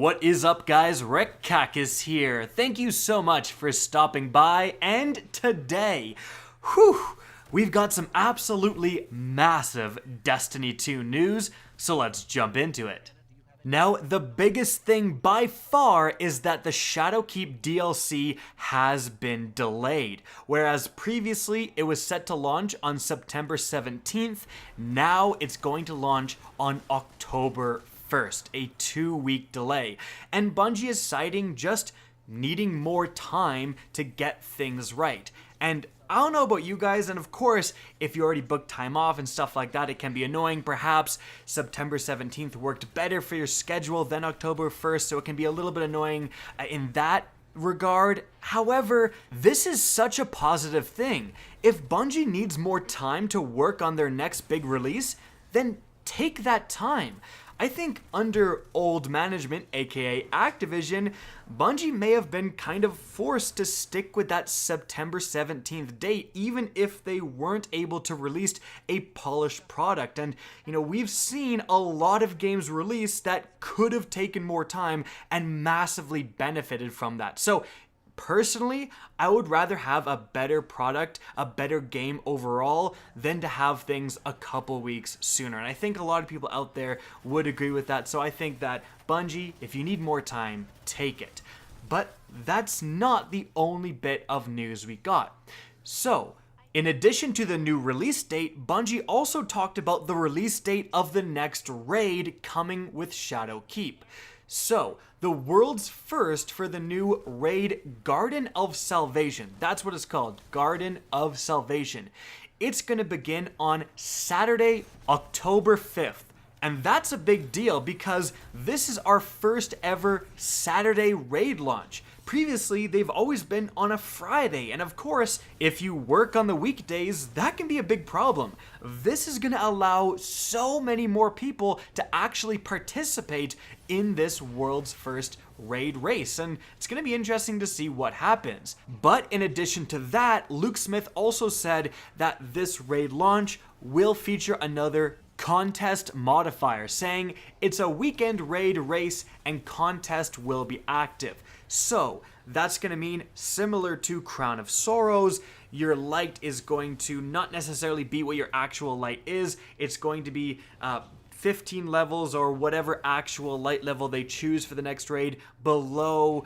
What is up, guys? Rick Kackis here. Thank you so much for stopping by, and today, we've got some absolutely massive Destiny 2 news, so let's jump into it. Now, the biggest thing by far is that the Shadowkeep DLC has been delayed. Whereas previously it was set to launch on September 17th, now it's going to launch on October 1st, a 2-week delay. And Bungie is citing just needing more time to get things right. And I don't know about you guys, and of course, if you already booked time off and stuff like that, it can be annoying. Perhaps September 17th worked better for your schedule than October 1st, so it can be a little bit annoying in that regard. However, this is such a positive thing. If Bungie needs more time to work on their next big release, then take that time. I think under old management, aka Activision, Bungie may have been kind of forced to stick with that September 17th date, even if they weren't able to release a polished product. And, we've seen a lot of games released that could have taken more time and massively benefited from that. So, personally, I would rather have a better product, a better game overall, than to have things a couple weeks sooner. And I think a lot of people out there would agree with that. So I think that Bungie, if you need more time, take it. But that's not the only bit of news we got. So, in addition to the new release date, Bungie also talked about the release date of the next raid coming with Shadowkeep. So, the world's first for the new raid, Garden of Salvation. That's what it's called, Garden of Salvation. It's going to begin on Saturday, October 5th. And that's a big deal because this is our first ever Saturday raid launch. Previously, they've always been on a Friday, and of course, if you work on the weekdays, that can be a big problem. This is going to allow so many more people to actually participate in this world's first raid race, and it's going to be interesting to see what happens. But in addition to that, Luke Smith also said that this raid launch will feature another contest modifier, saying it's a weekend raid race and contest will be active. So that's going to mean, similar to Crown of Sorrows, your light is going to not necessarily be what your actual light is. It's going to be 15 levels or whatever actual light level they choose for the next raid below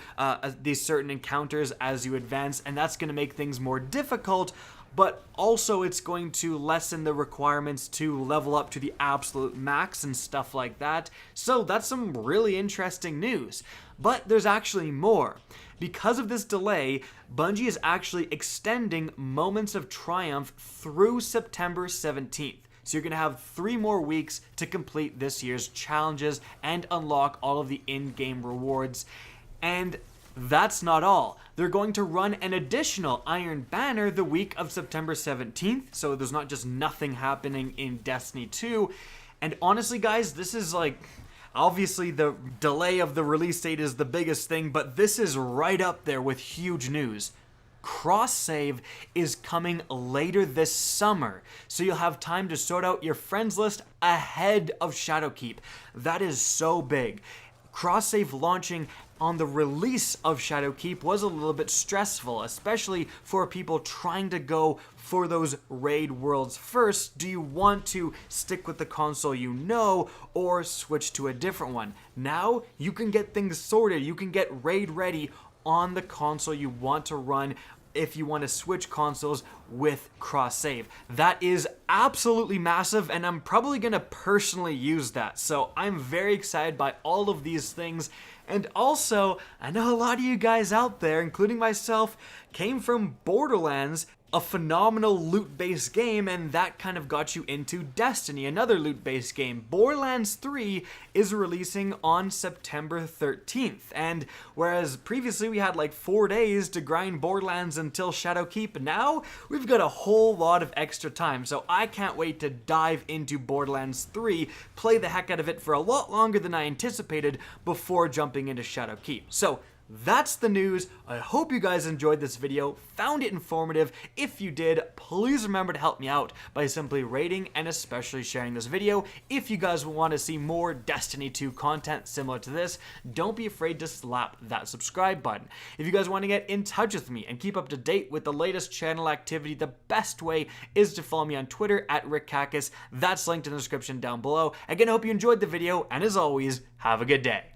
these certain encounters as you advance, and that's going to make things more difficult. But also it's going to lessen the requirements to level up to the absolute max and stuff like that. So that's some really interesting news. But there's actually more. Because of this delay, Bungie is actually extending Moments of Triumph through September 17th. So you're going to have 3 more weeks to complete this year's challenges and unlock all of the in-game rewards. And that's not all. They're going to run an additional Iron Banner the week of September 17th, so there's not just nothing happening in Destiny 2. And honestly, guys, this is obviously the delay of the release date is the biggest thing, but this is right up there with huge news. Cross-save is coming later this summer, so you'll have time to sort out your friends list ahead of Shadowkeep. That is so big. Cross-save launching on the release of Shadowkeep was a little bit stressful, especially for people trying to go for those raid worlds first. Do you want to stick with the console you know or switch to a different one? Now you can get things sorted. You can get raid ready on the console you want to run if you want to switch consoles with cross-save. That is absolutely massive, and I'm probably going to personally use that. So I'm very excited by all of these things. And also, I know a lot of you guys out there, including myself, came from Borderlands, a phenomenal loot-based game, and that kind of got you into Destiny, another loot-based game. Borderlands 3 is releasing on September 13th, and whereas previously we had 4 days to grind Borderlands until Shadowkeep, now we've got a whole lot of extra time, so I can't wait to dive into Borderlands 3, play the heck out of it for a lot longer than I anticipated before jumping into Shadowkeep. So that's the news. I hope you guys enjoyed this video, found it informative. If you did, please remember to help me out by simply rating and especially sharing this video. If you guys want to see more Destiny 2 content similar to this, don't be afraid to slap that subscribe button. If you guys want to get in touch with me and keep up to date with the latest channel activity, the best way is to follow me on Twitter at @RickKackis. That's linked in the description down below. Again, I hope you enjoyed the video, and as always, have a good day.